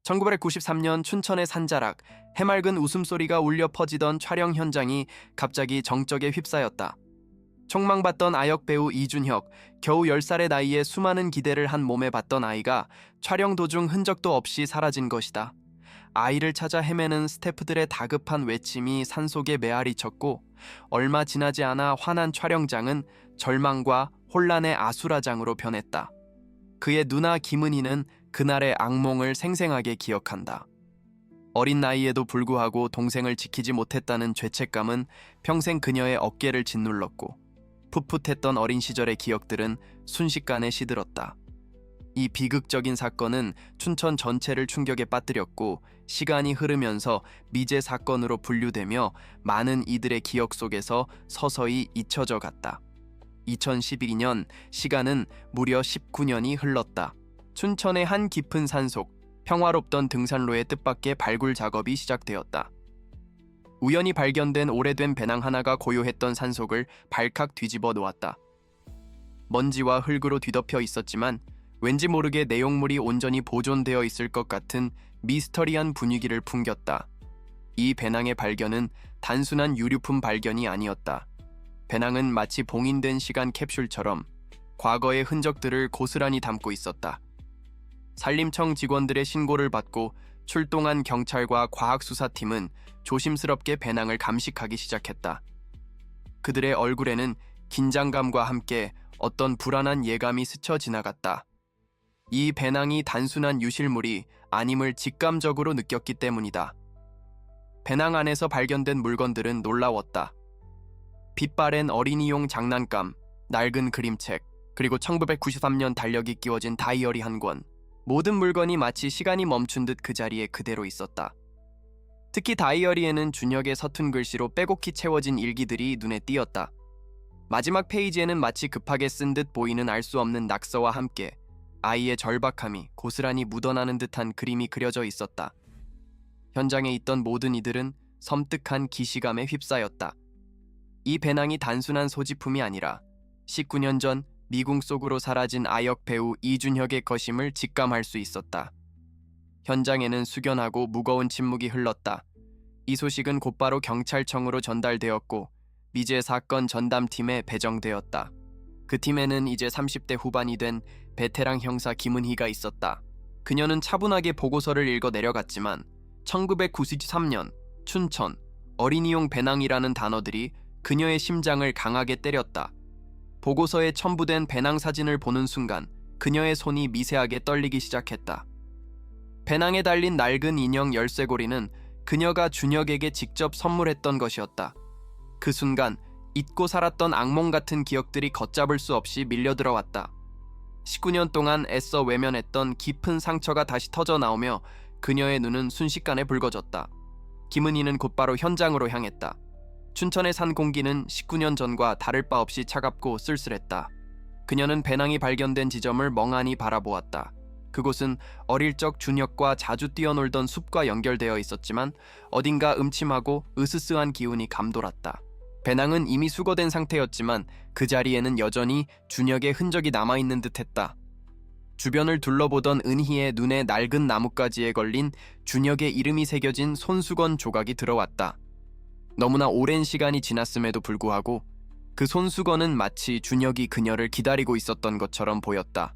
1993년 춘천의 산자락, 해맑은 웃음소리가 울려 퍼지던 촬영 현장이 갑자기 정적에 휩싸였다. 촉망받던 아역 배우 이준혁, 겨우 10살의 나이에 수많은 기대를 한 몸에 받던 아이가 촬영 도중 흔적도 없이 사라진 것이다. 아이를 찾아 헤매는 스태프들의 다급한 외침이 산속에 메아리 쳤고, 얼마 지나지 않아 화난 촬영장은 절망과 혼란의 아수라장으로 변했다. 그의 누나 김은희는 그날의 악몽을 생생하게 기억한다. 어린 나이에도 불구하고 동생을 지키지 못했다는 죄책감은 평생 그녀의 어깨를 짓눌렀고, 풋풋했던 어린 시절의 기억들은 순식간에 시들었다. 이 비극적인 사건은 춘천 전체를 충격에 빠뜨렸고, 시간이 흐르면서 미제 사건으로 분류되며 많은 이들의 기억 속에서 서서히 잊혀져 갔다. 2012년, 시간은 무려 19년이 흘렀다. 춘천의 한 깊은 산속, 평화롭던 등산로의 뜻밖의 발굴 작업이 시작되었다. 우연히 발견된 오래된 배낭 하나가 고요했던 산속을 발칵 뒤집어 놓았다. 먼지와 흙으로 뒤덮여 있었지만 왠지 모르게 내용물이 온전히 보존되어 있을 것 같은 미스터리한 분위기를 풍겼다. 이 배낭의 발견은 단순한 유류품 발견이 아니었다. 배낭은 마치 봉인된 시간 캡슐처럼 과거의 흔적들을 고스란히 담고 있었다. 산림청 직원들의 신고를 받고 출동한 경찰과 과학수사팀은 조심스럽게 배낭을 감식하기 시작했다. 그들의 얼굴에는 긴장감과 함께 어떤 불안한 예감이 스쳐 지나갔다. 이 배낭이 단순한 유실물이 아님을 직감적으로 느꼈기 때문이다. 배낭 안에서 발견된 물건들은 놀라웠다. 빛바랜 어린이용 장난감, 낡은 그림책, 그리고 1993년 달력이 끼워진 다이어리 한 권. 모든 물건이 마치 시간이 멈춘 듯 그 자리에 그대로 있었다. 특히 다이어리에는 준혁의 서툰 글씨로 빼곡히 채워진 일기들이 눈에 띄었다. 마지막 페이지에는 마치 급하게 쓴 듯 보이는 알 수 없는 낙서와 함께 아이의 절박함이 고스란히 묻어나는 듯한 그림이 그려져 있었다. 현장에 있던 모든 이들은 섬뜩한 기시감에 휩싸였다. 이 배낭이 단순한 소지품이 아니라 19년 전 미궁 속으로 사라진 아역 배우 이준혁의 것임을 직감할 수 있었다. 현장에는 숙연하고 무거운 침묵이 흘렀다. 이 소식은 곧바로 경찰청으로 전달되었고 미제 사건 전담팀에 배정되었다. 그 팀에는 이제 30대 후반이 된 베테랑 형사 김은희가 있었다. 그녀는 차분하게 보고서를 읽어 내려갔지만 1993년 춘천 어린이용 배낭이라는 단어들이 그녀의 심장을 강하게 때렸다. 보고서에 첨부된 배낭 사진을 보는 순간 그녀의 손이 미세하게 떨리기 시작했다. 배낭에 달린 낡은 인형 열쇠고리는 그녀가 준혁에게 직접 선물했던 것이었다. 그 순간 잊고 살았던 악몽 같은 기억들이 걷잡을 수 없이 밀려들어왔다. 19년 동안 애써 외면했던 깊은 상처가 다시 터져 나오며 그녀의 눈은 순식간에 붉어졌다. 김은희는 곧바로 현장으로 향했다. 춘천의 산 공기는 19년 전과 다를 바 없이 차갑고 쓸쓸했다. 그녀는 배낭이 발견된 지점을 멍하니 바라보았다. 그곳은 어릴 적 준혁과 자주 뛰어놀던 숲과 연결되어 있었지만 어딘가 음침하고 으스스한 기운이 감돌았다. 배낭은 이미 수거된 상태였지만 그 자리에는 여전히 준혁의 흔적이 남아있는 듯했다. 주변을 둘러보던 은희의 눈에 낡은 나뭇가지에 걸린 준혁의 이름이 새겨진 손수건 조각이 들어왔다. 너무나 오랜 시간이 지났음에도 불구하고 그 손수건은 마치 준혁이 그녀를 기다리고 있었던 것처럼 보였다.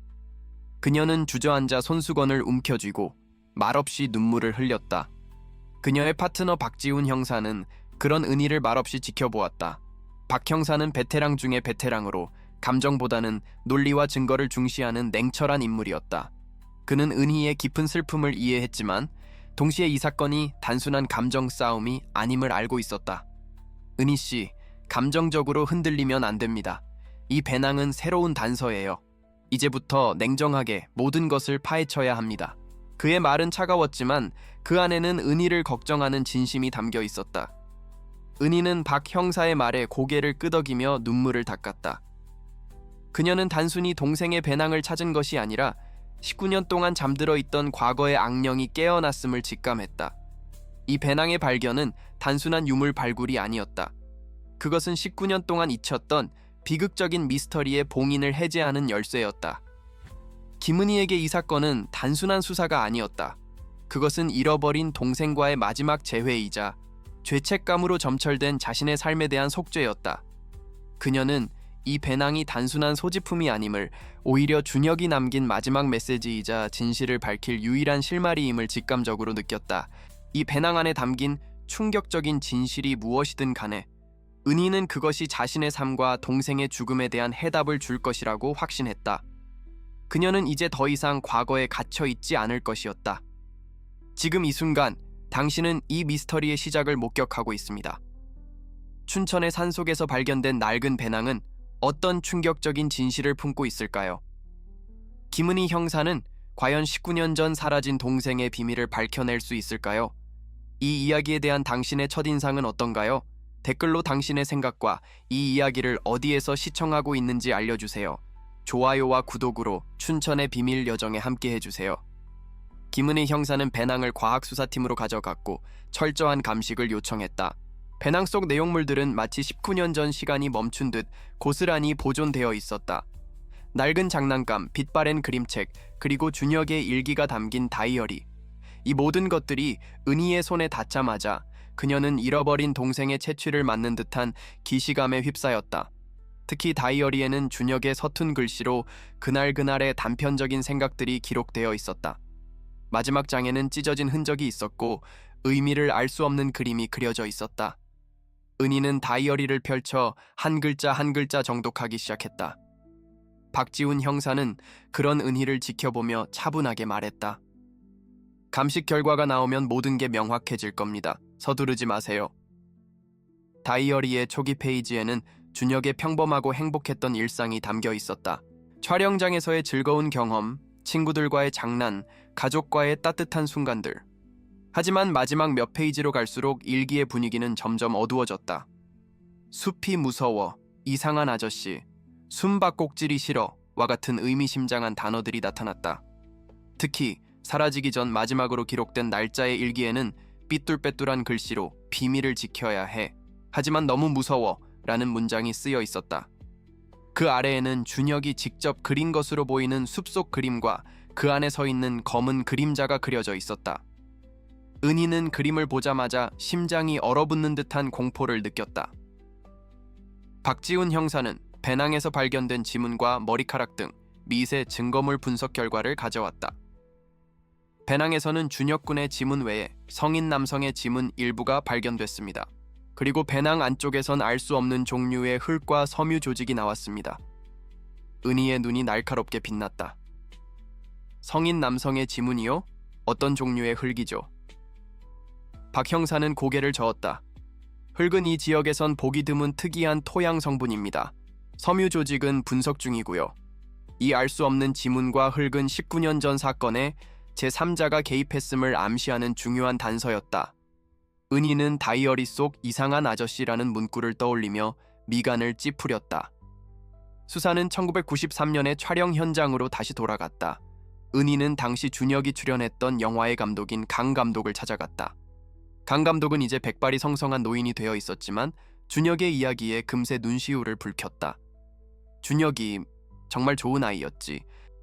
그녀는 주저앉아 손수건을 움켜쥐고 말없이 눈물을 흘렸다. 그녀의 파트너 박지훈 형사는 그런 은희를 말없이 지켜보았다. 박 형사는 베테랑 중의 베테랑으로 감정보다는 논리와 증거를 중시하는 냉철한 인물이었다. 그는 은희의 깊은 슬픔을 이해했지만 동시에 이 사건이 단순한 감정 싸움이 아님을 알고 있었다. 은희 씨, 감정적으로 흔들리면 안 됩니다. 이 배낭은 새로운 단서예요. 이제부터 냉정하게 모든 것을 파헤쳐야 합니다. 그의 말은 차가웠지만 그 안에는 은희를 걱정하는 진심이 담겨 있었다. 은희는 박 형사의 말에 고개를 끄덕이며 눈물을 닦았다. 그녀는 단순히 동생의 배낭을 찾은 것이 아니라 19년 동안 잠들어 있던 과거의 악령이 깨어났음을 직감했다. 이 배낭의 발견은 단순한 유물 발굴이 아니었다. 그것은 19년 동안 잊혔던 비극적인 미스터리의 봉인을 해제하는 열쇠였다. 김은희에게 이 사건은 단순한 수사가 아니었다. 그것은 잃어버린 동생과의 마지막 재회이자 죄책감으로 점철된 자신의 삶에 대한 속죄였다. 그녀는 이 배낭이 단순한 소지품이 아님을 오히려 준혁이 남긴 마지막 메시지이자 진실을 밝힐 유일한 실마리임을 직감적으로 느꼈다. 이 배낭 안에 담긴 충격적인 진실이 무엇이든 간에 은희는 그것이 자신의 삶과 동생의 죽음에 대한 해답을 줄 것이라고 확신했다. 그녀는 이제 더 이상 과거에 갇혀 있지 않을 것이었다. 지금 이 순간 당신은 이 미스터리의 시작을 목격하고 있습니다. 춘천의 산속에서 발견된 낡은 배낭은 어떤 충격적인 진실을 품고 있을까요? 김은희 형사는 과연 19년 전 사라진 동생의 비밀을 밝혀낼 수 있을까요? 이 이야기에 대한 당신의 첫인상은 어떤가요? 댓글로 당신의 생각과 이 이야기를 어디에서 시청하고 있는지 알려주세요. 좋아요와 구독으로 춘천의 비밀 여정에 함께 해주세요. 김은희 형사는 배낭을 과학수사팀으로 가져갔고 철저한 감식을 요청했다. 배낭 속 내용물들은 마치 19년 전 시간이 멈춘 듯 고스란히 보존되어 있었다. 낡은 장난감, 빛바랜 그림책, 그리고 준혁의 일기가 담긴 다이어리. 이 모든 것들이 은희의 손에 닿자마자 그녀는 잃어버린 동생의 채취를 맡는 듯한 기시감에 휩싸였다. 특히 다이어리에는 준혁의 서툰 글씨로 그날그날의 단편적인 생각들이 기록되어 있었다. 마지막 장에는 찢어진 흔적이 있었고 의미를 알 수 없는 그림이 그려져 있었다. 은희는 다이어리를 펼쳐 한 글자 한 글자 정독하기 시작했다. 박지훈 형사는 그런 은희를 지켜보며 차분하게 말했다. 감식 결과가 나오면 모든 게 명확해질 겁니다. 서두르지 마세요. 다이어리의 초기 페이지에는 준혁의 평범하고 행복했던 일상이 담겨 있었다. 촬영장에서의 즐거운 경험, 친구들과의 장난, 가족과의 따뜻한 순간들. 하지만 마지막 몇 페이지로 갈수록 일기의 분위기는 점점 어두워졌다. 숲이 무서워, 이상한 아저씨, 숨바꼭질이 싫어 와 같은 의미심장한 단어들이 나타났다. 특히 사라지기 전 마지막으로 기록된 날짜의 일기에는 삐뚤빼뚤한 글씨로 비밀을 지켜야 해. 하지만 너무 무서워 라는 문장이 쓰여 있었다. 그 아래에는 준혁이 직접 그린 것으로 보이는 숲속 그림과 그 안에 서 있는 검은 그림자가 그려져 있었다. 은희는 그림을 보자마자 심장이 얼어붙는 듯한 공포를 느꼈다. 박지훈 형사는 배낭에서 발견된 지문과 머리카락 등 미세 증거물 분석 결과를 가져왔다. 배낭에서는 준혁 군의 지문 외에 성인 남성의 지문 일부가 발견됐습니다. 그리고 배낭 안쪽에선 알 수 없는 종류의 흙과 섬유 조직이 나왔습니다. 은희의 눈이 날카롭게 빛났다. 성인 남성의 지문이요? 어떤 종류의 흙이죠? 박 형사는 고개를 저었다. 흙은 이 지역에선 보기 드문 특이한 토양 성분입니다. 섬유 조직은 분석 중이고요. 이 알 수 없는 지문과 흙은 19년 전 사건에 제3자가 개입했음을 암시하는 중요한 단서였다. 은희는 다이어리 속 이상한 아저씨라는 문구를 떠올리며 미간을 찌푸렸다. 수사는 1993년의 촬영 현장으로 다시 돌아갔다. 은희는 당시 준혁이 출연했던 영화의 감독인 강 감독을 찾아갔다. 강 감독은 이제 백발이 성성한 노인이 되어 있었지만 준혁의 이야기에 금세 눈시울을 붉혔다. 준혁이 정말 좋은 아이였지.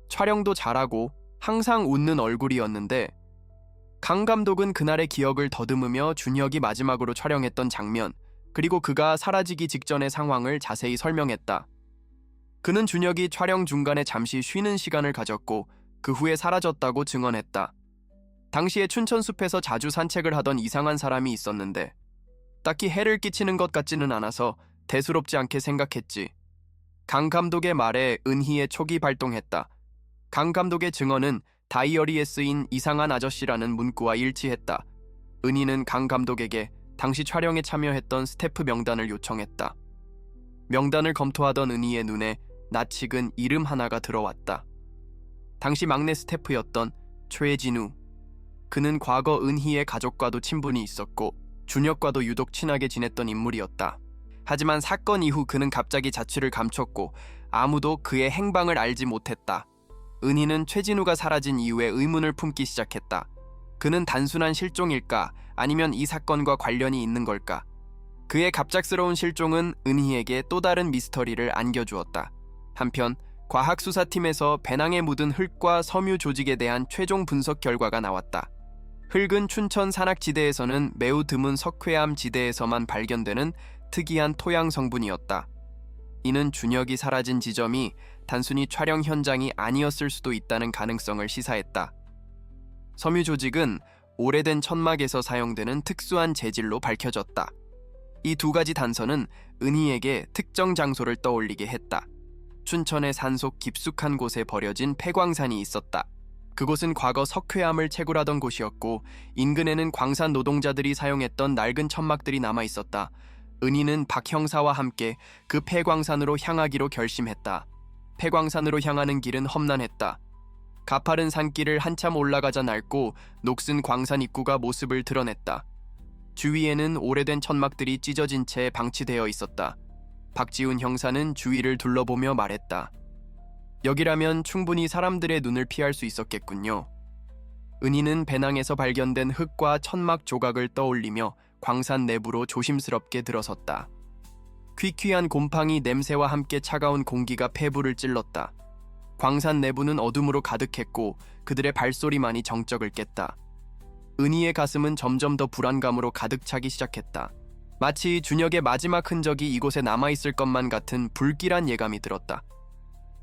촬영도 잘하고 항상 웃는 얼굴이었는데 강 감독은 그날의 기억을 더듬으며 준혁이 마지막으로 촬영했던 장면, 그리고 그가 사라지기 직전의 상황을 자세히 설명했다. 그는 준혁이 촬영 중간에 잠시 쉬는 시간을 가졌고 그 후에 사라졌다고 증언했다. 당시에 춘천숲에서 자주 산책을 하던 이상한 사람이 있었는데 딱히 해를 끼치는 것 같지는 않아서 대수롭지 않게 생각했지. 강 감독의 말에 은희의 촉이 발동했다. 강 감독의 증언은 다이어리에 쓰인 이상한 아저씨라는 문구와 일치했다. 은희는 강 감독에게 당시 촬영에 참여했던 스태프 명단을 요청했다. 명단을 검토하던 은희의 눈에 낯익은 이름 하나가 들어왔다. 당시 막내 스태프였던 최진우. 그는 과거 은희의 가족과도 친분이 있었고 준혁과도 유독 친하게 지냈던 인물이었다. 하지만 사건 이후 그는 갑자기 자취를 감췄고 아무도 그의 행방을 알지 못했다. 은희는 최진우가 사라진 이후에 의문을 품기 시작했다. 그는 단순한 실종일까? 아니면 이 사건과 관련이 있는 걸까? 그의 갑작스러운 실종은 은희에게 또 다른 미스터리를 안겨주었다. 한편 과학수사팀에서 배낭에 묻은 흙과 섬유 조직에 대한 최종 분석 결과가 나왔다. 흙은 춘천 산악지대에서는 매우 드문 석회암 지대에서만 발견되는 특이한 토양 성분이었다. 이는 준혁이 사라진 지점이 단순히 촬영 현장이 아니었을 수도 있다는 가능성을 시사했다. 섬유 조직은 오래된 천막에서 사용되는 특수한 재질로 밝혀졌다. 이 두 가지 단서는 은희에게 특정 장소를 떠올리게 했다. 춘천의 산속 깊숙한 곳에 버려진 폐광산이 있었다. 그곳은 과거 석회암을 채굴하던 곳이었고 인근에는 광산 노동자들이 사용했던 낡은 천막들이 남아 있었다. 은희는 박 형사와 함께 그 폐광산으로 향하기로 결심했다. 폐광산으로 향하는 길은 험난했다. 가파른 산길을 한참 올라가자 낡고 녹슨 광산 입구가 모습을 드러냈다. 주위에는 오래된 천막들이 찢어진 채 방치되어 있었다. 박지훈 형사는 주위를 둘러보며 말했다. 여기라면 충분히 사람들의 눈을 피할 수 있었겠군요. 은희는 배낭에서 발견된 흙과 천막 조각을 떠올리며 광산 내부로 조심스럽게 들어섰다. 퀴퀴한 곰팡이 냄새와 함께 차가운 공기가 폐부를 찔렀다. 광산 내부는 어둠으로 가득했고 그들의 발소리만이 정적을 깼다. 은희의 가슴은 점점 더 불안감으로 가득 차기 시작했다. 마치 준혁의 마지막 흔적이 이곳에 남아있을 것만 같은 불길한 예감이 들었다.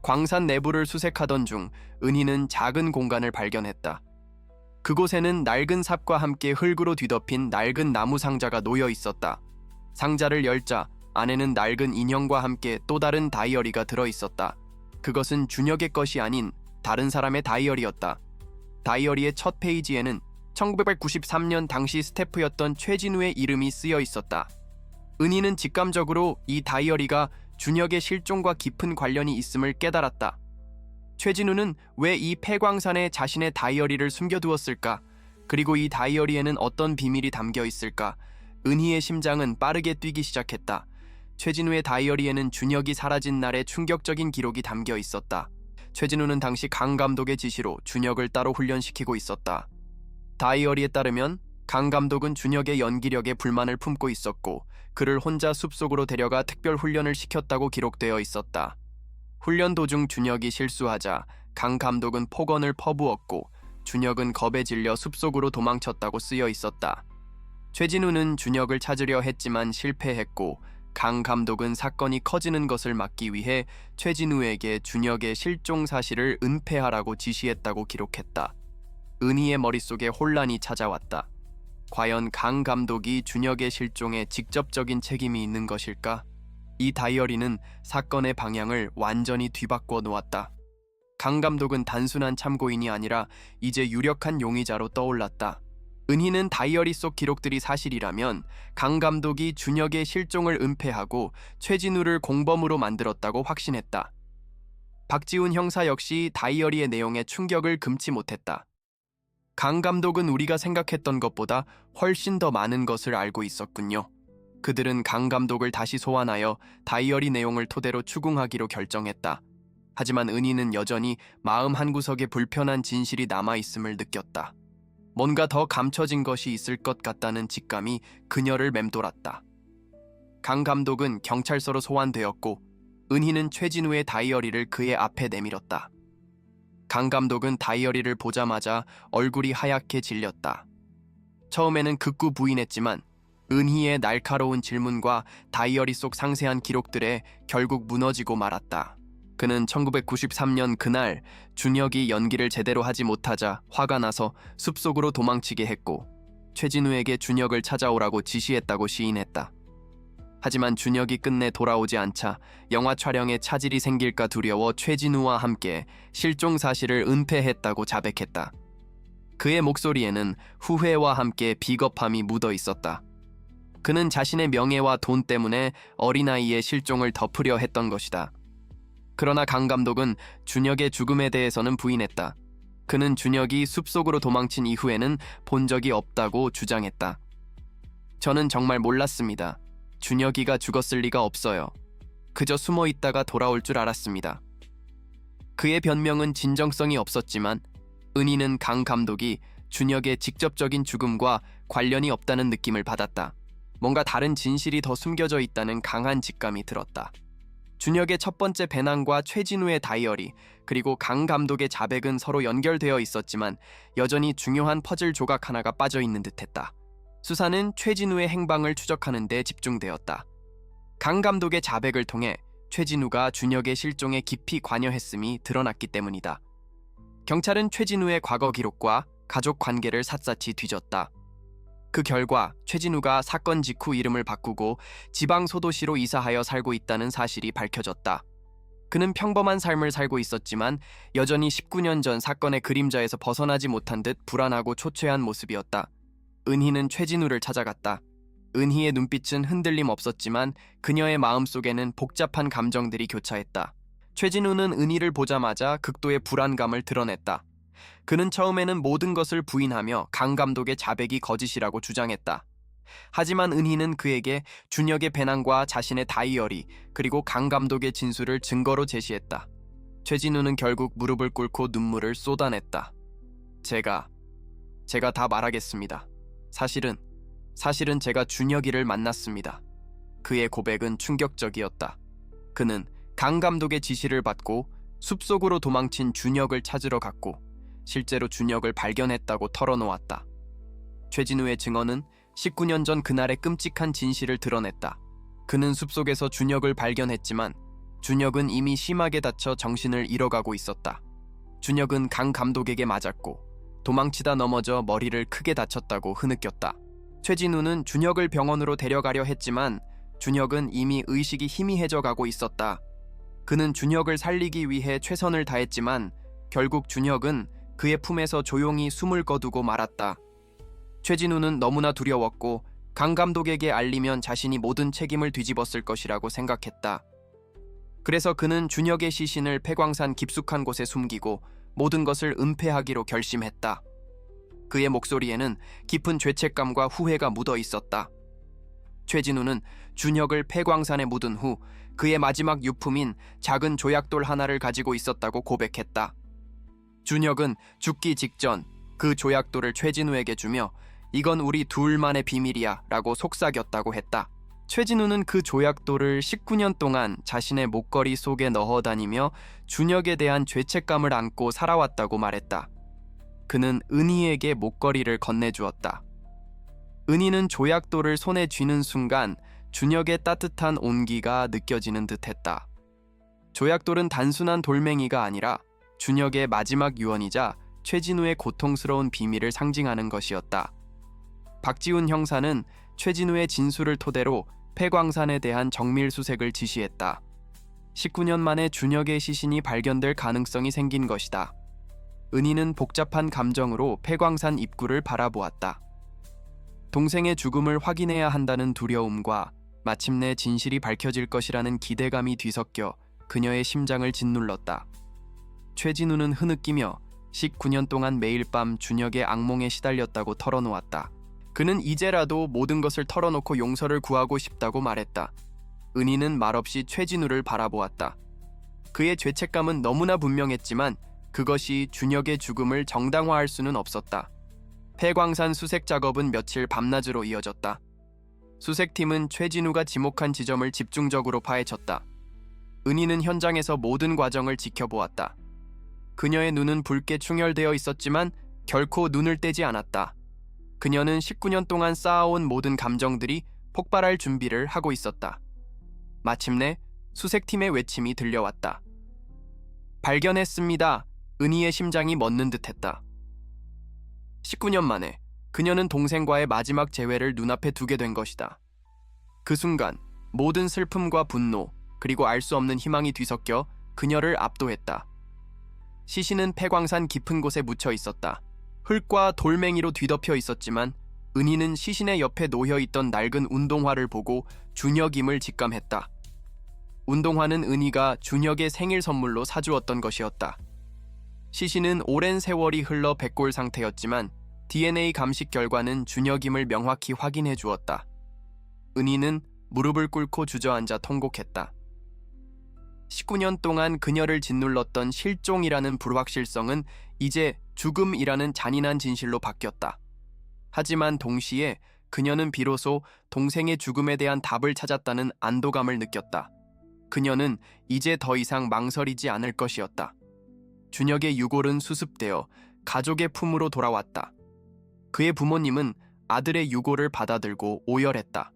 광산 내부를 수색하던 중 은희는 작은 공간을 발견했다. 그곳에는 낡은 삽과 함께 흙으로 뒤덮인 낡은 나무 상자가 놓여 있었다. 상자를 열자 안에는 낡은 인형과 함께 또 다른 다이어리가 들어있었다. 그것은 준혁의 것이 아닌 다른 사람의 다이어리였다. 다이어리의 첫 페이지에는 1993년 당시 스태프였던 최진우의 이름이 쓰여 있었다. 은희는 직감적으로 이 다이어리가 준혁의 실종과 깊은 관련이 있음을 깨달았다. 최진우는 왜 이 폐광산에 자신의 다이어리를 숨겨두었을까? 그리고 이 다이어리에는 어떤 비밀이 담겨 있을까? 은희의 심장은 빠르게 뛰기 시작했다. 최진우의 다이어리에는 준혁이 사라진 날의 충격적인 기록이 담겨 있었다. 최진우는 당시 강 감독의 지시로 준혁을 따로 훈련시키고 있었다. 다이어리에 따르면 강 감독은 준혁의 연기력에 불만을 품고 있었고 그를 혼자 숲속으로 데려가 특별 훈련을 시켰다고 기록되어 있었다. 훈련 도중 준혁이 실수하자 강 감독은 폭언을 퍼부었고 준혁은 겁에 질려 숲속으로 도망쳤다고 쓰여 있었다. 최진우는 준혁을 찾으려 했지만 실패했고 강 감독은 사건이 커지는 것을 막기 위해 최진우에게 준혁의 실종 사실을 은폐하라고 지시했다고 기록했다. 은희의 머릿속에 혼란이 찾아왔다. 과연 강 감독이 준혁의 실종에 직접적인 책임이 있는 것일까? 이 다이어리는 사건의 방향을 완전히 뒤바꿔 놓았다. 강 감독은 단순한 참고인이 아니라 이제 유력한 용의자로 떠올랐다. 은희는 다이어리 속 기록들이 사실이라면 강 감독이 준혁의 실종을 은폐하고 최진우를 공범으로 만들었다고 확신했다. 박지훈 형사 역시 다이어리의 내용에 충격을 금치 못했다. 강 감독은 우리가 생각했던 것보다 훨씬 더 많은 것을 알고 있었군요. 그들은 강 감독을 다시 소환하여 다이어리 내용을 토대로 추궁하기로 결정했다. 하지만 은희는 여전히 마음 한구석에 불편한 진실이 남아있음을 느꼈다. 뭔가 더 감춰진 것이 있을 것 같다는 직감이 그녀를 맴돌았다. 강 감독은 경찰서로 소환되었고 은희는 최진우의 다이어리를 그의 앞에 내밀었다. 강 감독은 다이어리를 보자마자 얼굴이 하얗게 질렸다. 처음에는 극구 부인했지만 은희의 날카로운 질문과 다이어리 속 상세한 기록들에 결국 무너지고 말았다. 그는 1993년 그날 준혁이 연기를 제대로 하지 못하자 화가 나서 숲속으로 도망치게 했고 최진우에게 준혁을 찾아오라고 지시했다고 시인했다. 하지만 준혁이 끝내 돌아오지 않자 영화 촬영에 차질이 생길까 두려워 최진우와 함께 실종 사실을 은폐했다고 자백했다. 그의 목소리에는 후회와 함께 비겁함이 묻어 있었다. 그는 자신의 명예와 돈 때문에 어린아이의 실종을 덮으려 했던 것이다. 그러나 강 감독은 준혁의 죽음에 대해서는 부인했다. 그는 준혁이 숲속으로 도망친 이후에는 본 적이 없다고 주장했다. 저는 정말 몰랐습니다. 준혁이가 죽었을 리가 없어요. 그저 숨어 있다가 돌아올 줄 알았습니다. 그의 변명은 진정성이 없었지만 은희는 강 감독이 준혁의 직접적인 죽음과 관련이 없다는 느낌을 받았다. 뭔가 다른 진실이 더 숨겨져 있다는 강한 직감이 들었다. 준혁의 첫 번째 배낭과 최진우의 다이어리, 그리고 강 감독의 자백은 서로 연결되어 있었지만 여전히 중요한 퍼즐 조각 하나가 빠져 있는 듯했다. 수사는 최진우의 행방을 추적하는 데 집중되었다. 강 감독의 자백을 통해 최진우가 준혁의 실종에 깊이 관여했음이 드러났기 때문이다. 경찰은 최진우의 과거 기록과 가족 관계를 샅샅이 뒤졌다. 그 결과 최진우가 사건 직후 이름을 바꾸고 지방 소도시로 이사하여 살고 있다는 사실이 밝혀졌다. 그는 평범한 삶을 살고 있었지만 여전히 19년 전 사건의 그림자에서 벗어나지 못한 듯 불안하고 초췌한 모습이었다. 은희는 최진우를 찾아갔다. 은희의 눈빛은 흔들림 없었지만 그녀의 마음속에는 복잡한 감정들이 교차했다. 최진우는 은희를 보자마자 극도의 불안감을 드러냈다. 그는 처음에는 모든 것을 부인하며 강 감독의 자백이 거짓이라고 주장했다. 하지만 은희는 그에게 준혁의 배낭과 자신의 다이어리, 그리고 강 감독의 진술을 증거로 제시했다. 최진우는 결국 무릎을 꿇고 눈물을 쏟아냈다. 제가 다 말하겠습니다. 사실은 제가 준혁이를 만났습니다. 그의 고백은 충격적이었다. 그는 강 감독의 지시를 받고 숲속으로 도망친 준혁을 찾으러 갔고 실제로 준혁을 발견했다고 털어놓았다. 최진우의 증언은 19년 전 그날의 끔찍한 진실을 드러냈다. 그는 숲속에서 준혁을 발견했지만 준혁은 이미 심하게 다쳐 정신을 잃어가고 있었다. 준혁은 강 감독에게 맞았고 도망치다 넘어져 머리를 크게 다쳤다고 흐느꼈다. 최진우는 준혁을 병원으로 데려가려 했지만 준혁은 이미 의식이 희미해져 가고 있었다. 그는 준혁을 살리기 위해 최선을 다했지만 결국 준혁은 그의 품에서 조용히 숨을 거두고 말았다. 최진우는 너무나 두려웠고 강 감독에게 알리면 자신이 모든 책임을 뒤집었을 것이라고 생각했다. 그래서 그는 준혁의 시신을 폐광산 깊숙한 곳에 숨기고 모든 것을 은폐하기로 결심했다. 그의 목소리에는 깊은 죄책감과 후회가 묻어 있었다. 최진우는 준혁을 폐광산에 묻은 후 그의 마지막 유품인 작은 조약돌 하나를 가지고 있었다고 고백했다. 준혁은 죽기 직전 그 조약돌을 최진우에게 주며 이건 우리 둘만의 비밀이야 라고 속삭였다고 했다. 최진우는 그 조약돌을 19년 동안 자신의 목걸이 속에 넣어 다니며 준혁에 대한 죄책감을 안고 살아왔다고 말했다. 그는 은희에게 목걸이를 건네주었다. 은희는 조약돌을 손에 쥐는 순간 준혁의 따뜻한 온기가 느껴지는 듯했다. 조약돌은 단순한 돌멩이가 아니라 준혁의 마지막 유언이자 최진우의 고통스러운 비밀을 상징하는 것이었다. 박지훈 형사는 최진우의 진술을 토대로 폐광산에 대한 정밀 수색을 지시했다. 19년 만에 준혁의 시신이 발견될 가능성이 생긴 것이다. 은희는 복잡한 감정으로 폐광산 입구를 바라보았다. 동생의 죽음을 확인해야 한다는 두려움과 마침내 진실이 밝혀질 것이라는 기대감이 뒤섞여 그녀의 심장을 짓눌렀다. 최진우는 흐느끼며 19년 동안 매일 밤 준혁의 악몽에 시달렸다고 털어놓았다. 그는 이제라도 모든 것을 털어놓고 용서를 구하고 싶다고 말했다. 은희는 말없이 최진우를 바라보았다. 그의 죄책감은 너무나 분명했지만 그것이 준혁의 죽음을 정당화할 수는 없었다. 폐광산 수색 작업은 며칠 밤낮으로 이어졌다. 수색팀은 최진우가 지목한 지점을 집중적으로 파헤쳤다. 은희는 현장에서 모든 과정을 지켜보았다. 그녀의 눈은 붉게 충혈되어 있었지만 결코 눈을 떼지 않았다. 그녀는 19년 동안 쌓아온 모든 감정들이 폭발할 준비를 하고 있었다. 마침내 수색팀의 외침이 들려왔다. 발견했습니다. 은희의 심장이 멎는 듯했다. 19년 만에 그녀는 동생과의 마지막 재회를 눈앞에 두게 된 것이다. 그 순간 모든 슬픔과 분노 그리고 알 수 없는 희망이 뒤섞여 그녀를 압도했다. 시신은 폐광산 깊은 곳에 묻혀 있었다. 흙과 돌멩이로 뒤덮여 있었지만 은희는 시신의 옆에 놓여있던 낡은 운동화를 보고 준혁임을 직감했다. 운동화는 은희가 준혁의 생일 선물로 사주었던 것이었다. 시신은 오랜 세월이 흘러 백골 상태였지만 DNA 감식 결과는 준혁임을 명확히 확인해 주었다. 은희는 무릎을 꿇고 주저앉아 통곡했다. 19년 동안 그녀를 짓눌렀던 실종이라는 불확실성은 이제 죽음이라는 잔인한 진실로 바뀌었다. 하지만 동시에 그녀는 비로소 동생의 죽음에 대한 답을 찾았다는 안도감을 느꼈다. 그녀는 이제 더 이상 망설이지 않을 것이었다. 준혁의 유골은 수습되어 가족의 품으로 돌아왔다. 그의 부모님은 아들의 유골을 받아들고 오열했다.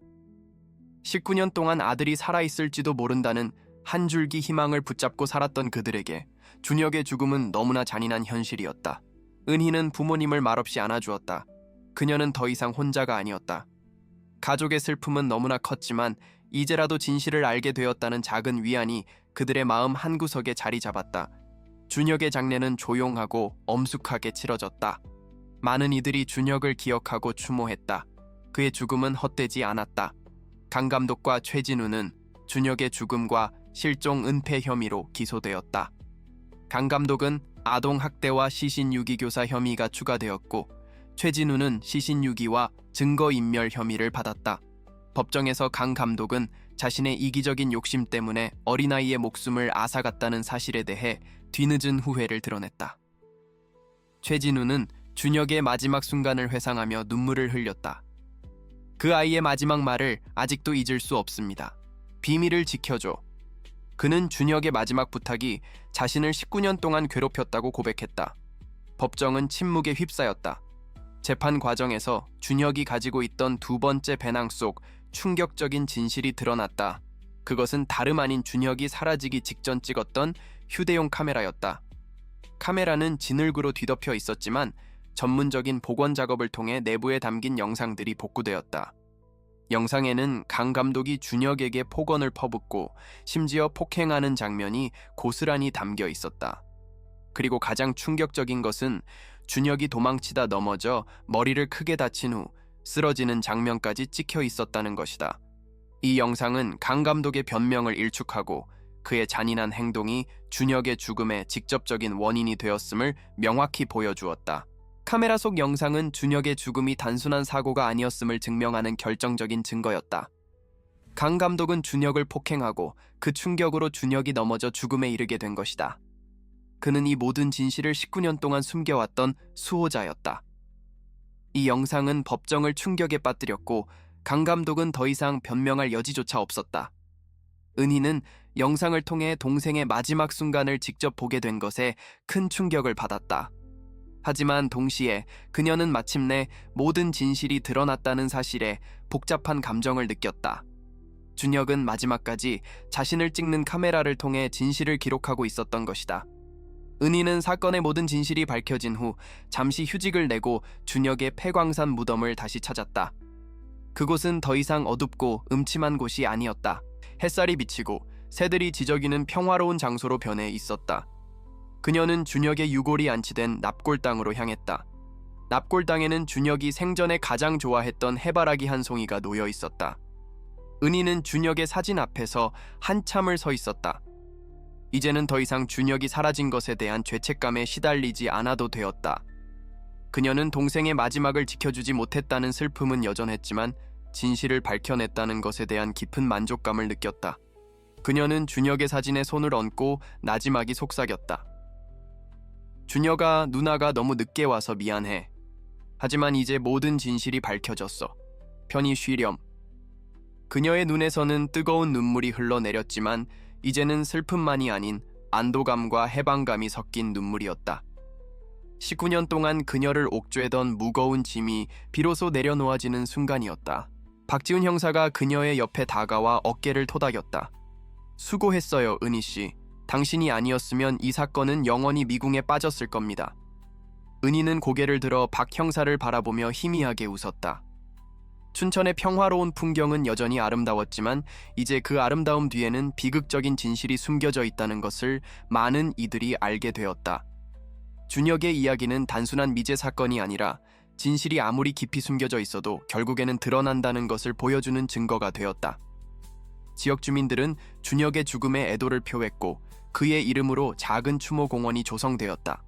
19년 동안 아들이 살아있을지도 모른다는 한 줄기 희망을 붙잡고 살았던 그들에게 준혁의 죽음은 너무나 잔인한 현실이었다. 은희는 부모님을 말없이 안아주었다. 그녀는 더 이상 혼자가 아니었다. 가족의 슬픔은 너무나 컸지만 이제라도 진실을 알게 되었다는 작은 위안이 그들의 마음 한구석에 자리 잡았다. 준혁의 장례는 조용하고 엄숙하게 치러졌다. 많은 이들이 준혁을 기억하고 추모했다. 그의 죽음은 헛되지 않았다. 강 감독과 최진우는 준혁의 죽음과 실종 은폐 혐의로 기소되었다. 강 감독은 아동학대와 시신유기교사 혐의가 추가되었고 최진우는 시신유기와 증거인멸 혐의를 받았다. 법정에서 강 감독은 자신의 이기적인 욕심 때문에 어린아이의 목숨을 앗아갔다는 사실에 대해 뒤늦은 후회를 드러냈다. 최진우는 준혁의 마지막 순간을 회상하며 눈물을 흘렸다. 그 아이의 마지막 말을 아직도 잊을 수 없습니다. 비밀을 지켜줘. 그는 준혁의 마지막 부탁이 자신을 19년 동안 괴롭혔다고 고백했다. 법정은 침묵에 휩싸였다. 재판 과정에서 준혁이 가지고 있던 두 번째 배낭 속 충격적인 진실이 드러났다. 그것은 다름 아닌 준혁이 사라지기 직전 찍었던 휴대용 카메라였다. 카메라는 진흙으로 뒤덮여 있었지만 전문적인 복원 작업을 통해 내부에 담긴 영상들이 복구되었다. 영상에는 강 감독이 준혁에게 폭언을 퍼붓고 심지어 폭행하는 장면이 고스란히 담겨 있었다. 그리고 가장 충격적인 것은 준혁이 도망치다 넘어져 머리를 크게 다친 후 쓰러지는 장면까지 찍혀 있었다는 것이다. 이 영상은 강 감독의 변명을 일축하고 그의 잔인한 행동이 준혁의 죽음의 직접적인 원인이 되었음을 명확히 보여주었다. 카메라 속 영상은 준혁의 죽음이 단순한 사고가 아니었음을 증명하는 결정적인 증거였다. 강 감독은 준혁을 폭행하고 그 충격으로 준혁이 넘어져 죽음에 이르게 된 것이다. 그는 이 모든 진실을 19년 동안 숨겨왔던 수호자였다. 이 영상은 법정을 충격에 빠뜨렸고 강 감독은 더 이상 변명할 여지조차 없었다. 은희는 영상을 통해 동생의 마지막 순간을 직접 보게 된 것에 큰 충격을 받았다. 하지만 동시에 그녀는 마침내 모든 진실이 드러났다는 사실에 복잡한 감정을 느꼈다. 준혁은 마지막까지 자신을 찍는 카메라를 통해 진실을 기록하고 있었던 것이다. 은희는 사건의 모든 진실이 밝혀진 후 잠시 휴직을 내고 준혁의 폐광산 무덤을 다시 찾았다. 그곳은 더 이상 어둡고 음침한 곳이 아니었다. 햇살이 비치고 새들이 지저귀는 평화로운 장소로 변해 있었다. 그녀는 준혁의 유골이 안치된 납골 땅으로 향했다. 납골 땅에는 준혁이 생전에 가장 좋아했던 해바라기 한 송이가 놓여 있었다. 은희는 준혁의 사진 앞에서 한참을 서 있었다. 이제는 더 이상 준혁이 사라진 것에 대한 죄책감에 시달리지 않아도 되었다. 그녀는 동생의 마지막을 지켜주지 못했다는 슬픔은 여전했지만 진실을 밝혀냈다는 것에 대한 깊은 만족감을 느꼈다. 그녀는 준혁의 사진에 손을 얹고 나지막이 속삭였다. 준혁아, 누나가 너무 늦게 와서 미안해. 하지만 이제 모든 진실이 밝혀졌어. 편히 쉬렴. 그녀의 눈에서는 뜨거운 눈물이 흘러내렸지만 이제는 슬픔만이 아닌 안도감과 해방감이 섞인 눈물이었다. 19년 동안 그녀를 옥죄던 무거운 짐이 비로소 내려놓아지는 순간이었다. 박지훈 형사가 그녀의 옆에 다가와 어깨를 토닥였다. 수고했어요, 은희씨. 당신이 아니었으면 이 사건은 영원히 미궁에 빠졌을 겁니다. 은희는 고개를 들어 박 형사를 바라보며 희미하게 웃었다. 춘천의 평화로운 풍경은 여전히 아름다웠지만 이제 그 아름다움 뒤에는 비극적인 진실이 숨겨져 있다는 것을 많은 이들이 알게 되었다. 준혁의 이야기는 단순한 미제 사건이 아니라 진실이 아무리 깊이 숨겨져 있어도 결국에는 드러난다는 것을 보여주는 증거가 되었다. 지역 주민들은 준혁의 죽음에 애도를 표했고 그의 이름으로 작은 추모공원이 조성되었다.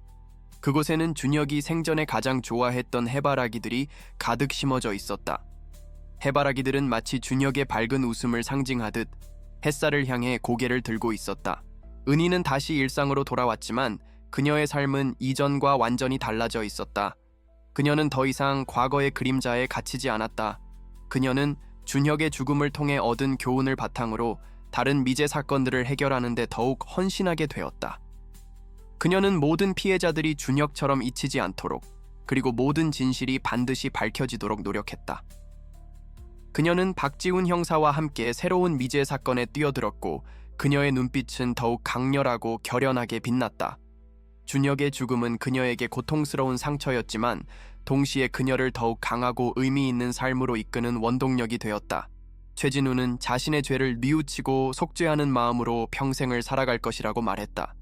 그곳에는 준혁이 생전에 가장 좋아했던 해바라기들이 가득 심어져 있었다. 해바라기들은 마치 준혁의 밝은 웃음을 상징하듯 햇살을 향해 고개를 들고 있었다. 은희는 다시 일상으로 돌아왔지만 그녀의 삶은 이전과 완전히 달라져 있었다. 그녀는 더 이상 과거의 그림자에 갇히지 않았다. 그녀는 준혁의 죽음을 통해 얻은 교훈을 바탕으로 다른 미제 사건들을 해결하는 데 더욱 헌신하게 되었다. 그녀는 모든 피해자들이 준혁처럼 잊히지 않도록, 그리고 모든 진실이 반드시 밝혀지도록 노력했다. 그녀는 박지훈 형사와 함께 새로운 미제 사건에 뛰어들었고, 그녀의 눈빛은 더욱 강렬하고 결연하게 빛났다. 준혁의 죽음은 그녀에게 고통스러운 상처였지만 동시에 그녀를 더욱 강하고 의미 있는 삶으로 이끄는 원동력이 되었다. 최진우는 자신의 죄를 뉘우치고 속죄하는 마음으로 평생을 살아갈 것이라고 말했다.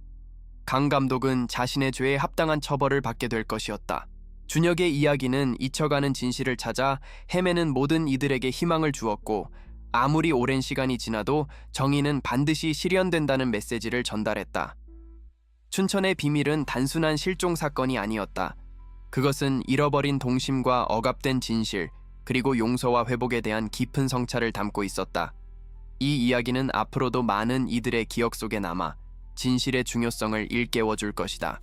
강 감독은 자신의 죄에 합당한 처벌을 받게 될 것이었다. 준혁의 이야기는 잊혀가는 진실을 찾아 헤매는 모든 이들에게 희망을 주었고, 아무리 오랜 시간이 지나도 정의는 반드시 실현된다는 메시지를 전달했다. 춘천의 비밀은 단순한 실종 사건이 아니었다. 그것은 잃어버린 동심과 억압된 진실, 그리고 용서와 회복에 대한 깊은 성찰을 담고 있었다. 이 이야기는 앞으로도 많은 이들의 기억 속에 남아 진실의 중요성을 일깨워줄 것이다.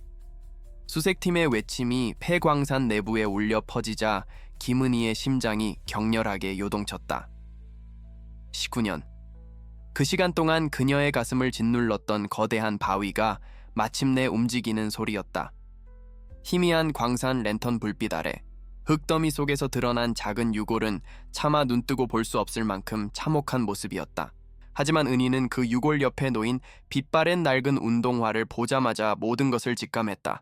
수색팀의 외침이 폐광산 내부에 울려 퍼지자 김은희의 심장이 격렬하게 요동쳤다. 19년. 그 시간 동안 그녀의 가슴을 짓눌렀던 거대한 바위가 마침내 움직이는 소리였다. 희미한 광산 랜턴 불빛 아래 흙더미 속에서 드러난 작은 유골은 차마 눈뜨고 볼 수 없을 만큼 참혹한 모습이었다. 하지만 은희는 그 유골 옆에 놓인 빛바랜 낡은 운동화를 보자마자 모든 것을 직감했다.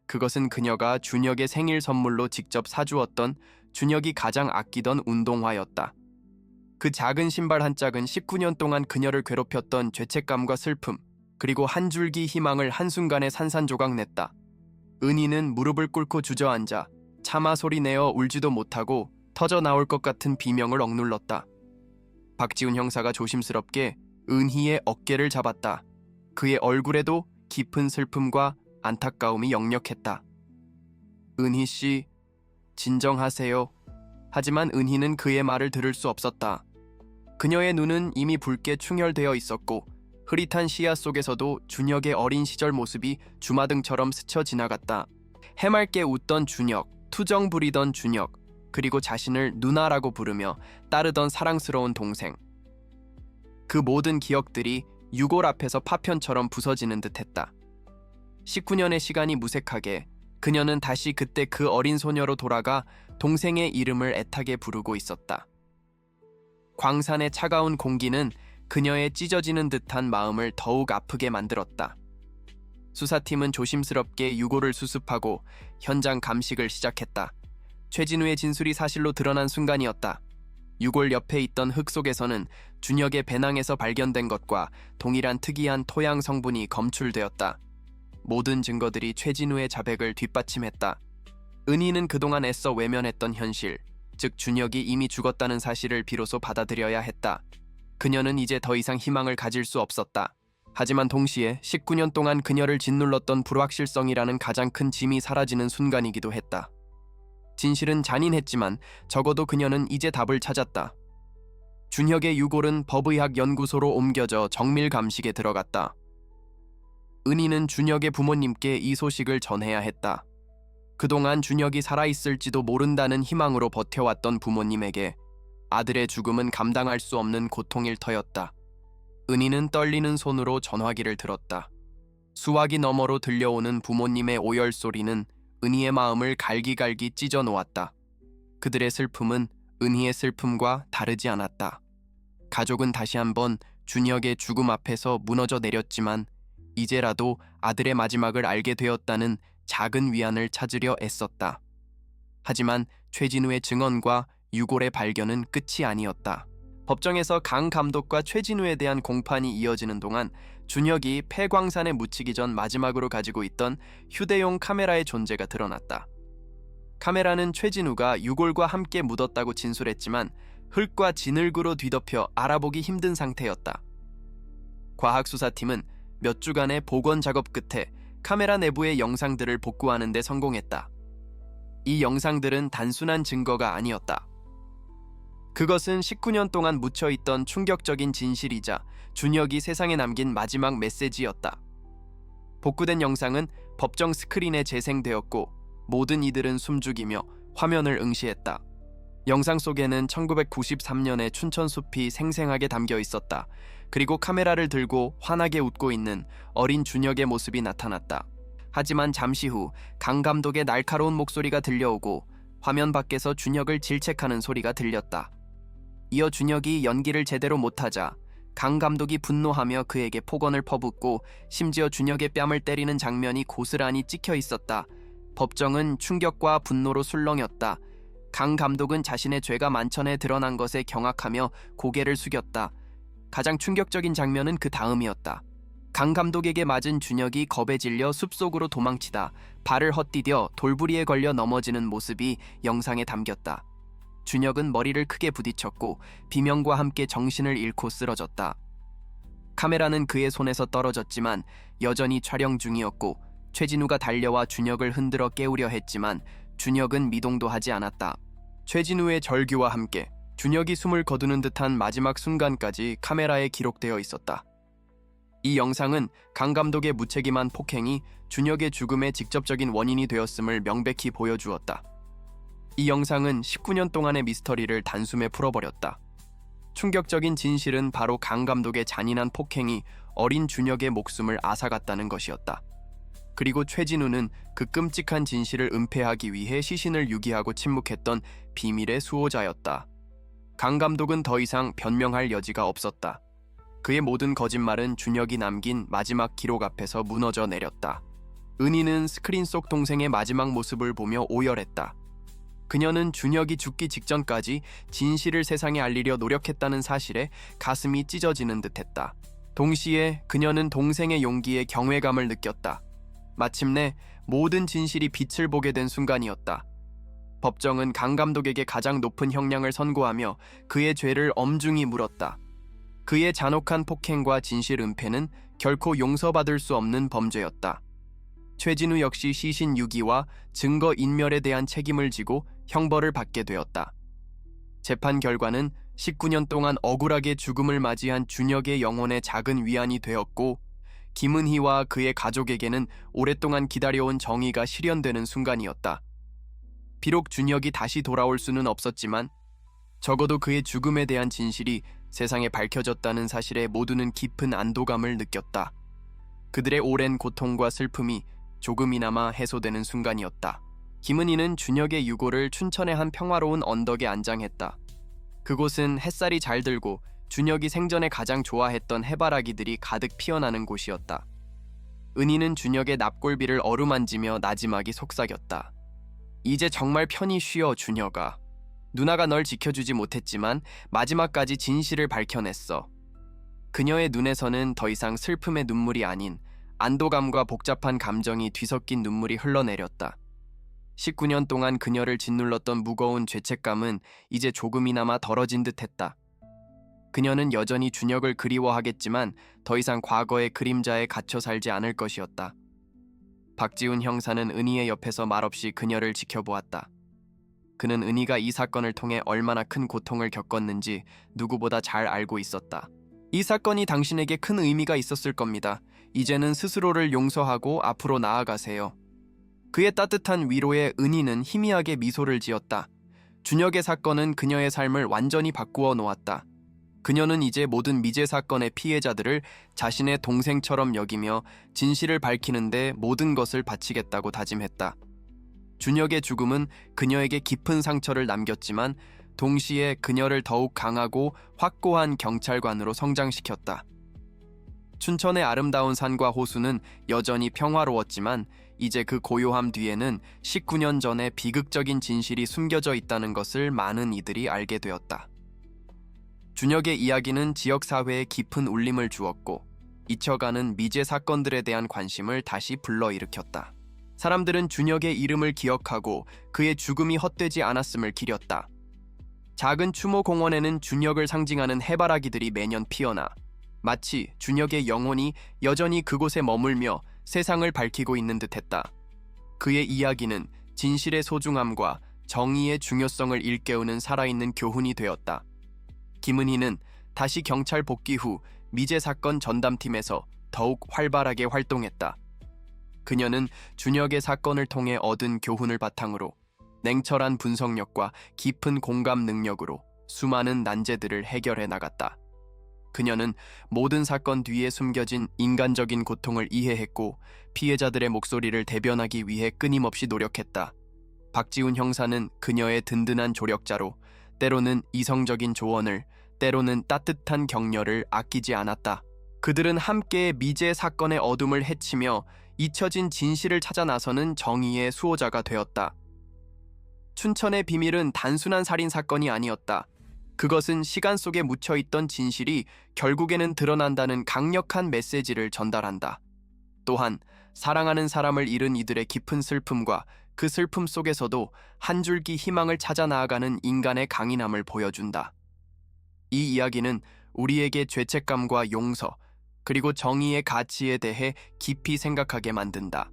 그것은 그녀가 준혁의 생일 선물로 직접 사주었던, 준혁이 가장 아끼던 운동화였다. 그 작은 신발 한 짝은 19년 동안 그녀를 괴롭혔던 죄책감과 슬픔, 그리고 한 줄기 희망을 한순간에 산산조각 냈다. 은희는 무릎을 꿇고 주저앉아 차마 소리내어 울지도 못하고 터져 나올 것 같은 비명을 억눌렀다. 박지훈 형사가 조심스럽게 은희의 어깨를 잡았다. 그의 얼굴에도 깊은 슬픔과 안타까움이 역력했다. 은희 씨, 진정하세요. 하지만 은희는 그의 말을 들을 수 없었다. 그녀의 눈은 이미 붉게 충혈되어 있었고, 흐릿한 시야 속에서도 준혁의 어린 시절 모습이 주마등처럼 스쳐 지나갔다. 해맑게 웃던 준혁, 투정 부리던 준혁, 그리고 자신을 누나라고 부르며 따르던 사랑스러운 동생. 그 모든 기억들이 유골 앞에서 파편처럼 부서지는 듯했다. 19년의 시간이 무색하게 그녀는 다시 그때 그 어린 소녀로 돌아가 동생의 이름을 애타게 부르고 있었다. 광산의 차가운 공기는 그녀의 찢어지는 듯한 마음을 더욱 아프게 만들었다. 수사팀은 조심스럽게 유골을 수습하고 현장 감식을 시작했다. 최진우의 진술이 사실로 드러난 순간이었다. 유골 옆에 있던 흙 속에서는 준혁의 배낭에서 발견된 것과 동일한 특이한 토양 성분이 검출되었다. 모든 증거들이 최진우의 자백을 뒷받침했다. 은희는 그동안 애써 외면했던 현실, 즉 준혁이 이미 죽었다는 사실을 비로소 받아들여야 했다. 그녀는 이제 더 이상 희망을 가질 수 없었다. 하지만 동시에 19년 동안 그녀를 짓눌렀던 불확실성이라는 가장 큰 짐이 사라지는 순간이기도 했다. 진실은 잔인했지만 적어도 그녀는 이제 답을 찾았다. 준혁의 유골은 법의학 연구소로 옮겨져 정밀 감식에 들어갔다. 은희는 준혁의 부모님께 이 소식을 전해야 했다. 그동안 준혁이 살아있을지도 모른다는 희망으로 버텨왔던 부모님에게 아들의 죽음은 감당할 수 없는 고통일 터였다. 은희는 떨리는 손으로 전화기를 들었다. 수화기 너머로 들려오는 부모님의 오열 소리는 은희의 마음을 갈기갈기 찢어 놓았다. 그들의 슬픔은 은희의 슬픔과 다르지 않았다. 가족은 다시 한번 준혁의 죽음 앞에서 무너져 내렸지만 이제라도 아들의 마지막을 알게 되었다는 작은 위안을 찾으려 애썼다. 하지만 최진우의 증언과 유골의 발견은 끝이 아니었다. 법정에서 강 감독과 최진우에 대한 공판이 이어지는 동안 준혁이 폐광산에 묻히기 전 마지막으로 가지고 있던 휴대용 카메라의 존재가 드러났다. 카메라는 최진우가 유골과 함께 묻었다고 진술했지만 흙과 진흙으로 뒤덮여 알아보기 힘든 상태였다. 과학수사팀은 몇 주간의 복원 작업 끝에 카메라 내부의 영상들을 복구하는 데 성공했다. 이 영상들은 단순한 증거가 아니었다. 그것은 19년 동안 묻혀있던 충격적인 진실이자 준혁이 세상에 남긴 마지막 메시지였다. 복구된 영상은 법정 스크린에 재생되었고 모든 이들은 숨죽이며 화면을 응시했다. 영상 속에는 1993년의 춘천숲이 생생하게 담겨 있었다. 그리고 카메라를 들고 환하게 웃고 있는 어린 준혁의 모습이 나타났다. 하지만 잠시 후 강 감독의 날카로운 목소리가 들려오고 화면 밖에서 준혁을 질책하는 소리가 들렸다. 이어 준혁이 연기를 제대로 못하자 강 감독이 분노하며 그에게 폭언을 퍼붓고 심지어 준혁의 뺨을 때리는 장면이 고스란히 찍혀 있었다. 법정은 충격과 분노로 술렁였다. 강 감독은 자신의 죄가 만천에 드러난 것에 경악하며 고개를 숙였다. 가장 충격적인 장면은 그 다음이었다. 강 감독에게 맞은 준혁이 겁에 질려 숲속으로 도망치다 발을 헛디뎌 돌부리에 걸려 넘어지는 모습이 영상에 담겼다. 준혁은 머리를 크게 부딪혔고 비명과 함께 정신을 잃고 쓰러졌다. 카메라는 그의 손에서 떨어졌지만 여전히 촬영 중이었고 최진우가 달려와 준혁을 흔들어 깨우려 했지만 준혁은 미동도 하지 않았다. 최진우의 절규와 함께 준혁이 숨을 거두는 듯한 마지막 순간까지 카메라에 기록되어 있었다. 이 영상은 강 감독의 무책임한 폭행이 준혁의 죽음의 직접적인 원인이 되었음을 명백히 보여주었다. 이 영상은 19년 동안의 미스터리를 단숨에 풀어버렸다. 충격적인 진실은 바로 강 감독의 잔인한 폭행이 어린 준혁의 목숨을 앗아갔다는 것이었다. 그리고 최진우는 그 끔찍한 진실을 은폐하기 위해 시신을 유기하고 침묵했던 비밀의 수호자였다. 강 감독은 더 이상 변명할 여지가 없었다. 그의 모든 거짓말은 준혁이 남긴 마지막 기록 앞에서 무너져 내렸다. 은희는 스크린 속 동생의 마지막 모습을 보며 오열했다. 그녀는 준혁이 죽기 직전까지 진실을 세상에 알리려 노력했다는 사실에 가슴이 찢어지는 듯했다. 동시에 그녀는 동생의 용기에 경외감을 느꼈다. 마침내 모든 진실이 빛을 보게 된 순간이었다. 법정은 강 감독에게 가장 높은 형량을 선고하며 그의 죄를 엄중히 물었다. 그의 잔혹한 폭행과 진실 은폐는 결코 용서받을 수 없는 범죄였다. 최진우 역시 시신 유기와 증거 인멸에 대한 책임을 지고 형벌을 받게 되었다. 재판 결과는 19년 동안 억울하게 죽음을 맞이한 준혁의 영혼에 작은 위안이 되었고 김은희와 그의 가족에게는 오랫동안 기다려온 정의가 실현되는 순간이었다. 비록 준혁이 다시 돌아올 수는 없었지만 적어도 그의 죽음에 대한 진실이 세상에 밝혀졌다는 사실에 모두는 깊은 안도감을 느꼈다. 그들의 오랜 고통과 슬픔이 조금이나마 해소되는 순간이었다. 김은희는 준혁의 유골을 춘천의 한 평화로운 언덕에 안장했다. 그곳은 햇살이 잘 들고 준혁이 생전에 가장 좋아했던 해바라기들이 가득 피어나는 곳이었다. 은희는 준혁의 납골비를 어루만지며 나지막이 속삭였다. 이제 정말 편히 쉬어, 준혁아. 누나가 널 지켜주지 못했지만 마지막까지 진실을 밝혀냈어. 그녀의 눈에서는 더 이상 슬픔의 눈물이 아닌 안도감과 복잡한 감정이 뒤섞인 눈물이 흘러내렸다. 19년 동안 그녀를 짓눌렀던 무거운 죄책감은 이제 조금이나마 덜어진 듯했다. 그녀는 여전히 준혁을 그리워하겠지만 더 이상 과거의 그림자에 갇혀 살지 않을 것이었다. 박지훈 형사는 은희의 옆에서 말없이 그녀를 지켜보았다. 그는 은희가 이 사건을 통해 얼마나 큰 고통을 겪었는지 누구보다 잘 알고 있었다. 이 사건이 당신에게 큰 의미가 있었을 겁니다. 이제는 스스로를 용서하고 앞으로 나아가세요. 그의 따뜻한 위로에 은희는 희미하게 미소를 지었다. 준혁의 사건은 그녀의 삶을 완전히 바꾸어 놓았다. 그녀는 이제 모든 미제 사건의 피해자들을 자신의 동생처럼 여기며 진실을 밝히는데 모든 것을 바치겠다고 다짐했다. 준혁의 죽음은 그녀에게 깊은 상처를 남겼지만 동시에 그녀를 더욱 강하고 확고한 경찰관으로 성장시켰다. 춘천의 아름다운 산과 호수는 여전히 평화로웠지만 이제 그 고요함 뒤에는 19년 전의 비극적인 진실이 숨겨져 있다는 것을 많은 이들이 알게 되었다. 준혁의 이야기는 지역사회에 깊은 울림을 주었고 잊혀가는 미제 사건들에 대한 관심을 다시 불러일으켰다. 사람들은 준혁의 이름을 기억하고 그의 죽음이 헛되지 않았음을 기렸다. 작은 추모 공원에는 준혁을 상징하는 해바라기들이 매년 피어나 마치 준혁의 영혼이 여전히 그곳에 머물며 세상을 밝히고 있는 듯했다. 그의 이야기는 진실의 소중함과 정의의 중요성을 일깨우는 살아있는 교훈이 되었다. 김은희는 다시 경찰 복귀 후 미제 사건 전담팀에서 더욱 활발하게 활동했다. 그녀는 준혁의 사건을 통해 얻은 교훈을 바탕으로 냉철한 분석력과 깊은 공감 능력으로 수많은 난제들을 해결해 나갔다. 그녀는 모든 사건 뒤에 숨겨진 인간적인 고통을 이해했고 피해자들의 목소리를 대변하기 위해 끊임없이 노력했다. 박지훈 형사는 그녀의 든든한 조력자로 때로는 이성적인 조언을, 때로는 따뜻한 격려를 아끼지 않았다. 그들은 함께 미제 사건의 어둠을 헤치며 잊혀진 진실을 찾아 나서는 정의의 수호자가 되었다. 춘천의 비밀은 단순한 살인 사건이 아니었다. 그것은 시간 속에 묻혀있던 진실이 결국에는 드러난다는 강력한 메시지를 전달한다. 또한 사랑하는 사람을 잃은 이들의 깊은 슬픔과 그 슬픔 속에서도 한 줄기 희망을 찾아 나아가는 인간의 강인함을 보여준다. 이 이야기는 우리에게 죄책감과 용서, 그리고 정의의 가치에 대해 깊이 생각하게 만든다.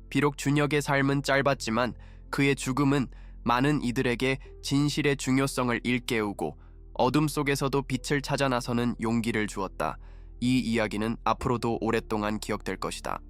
비록 준혁의 삶은 짧았지만 그의 죽음은 많은 이들에게 진실의 중요성을 일깨우고 어둠 속에서도 빛을 찾아 나서는 용기를 주었다. 이 이야기는 앞으로도 오랫동안 기억될 것이다.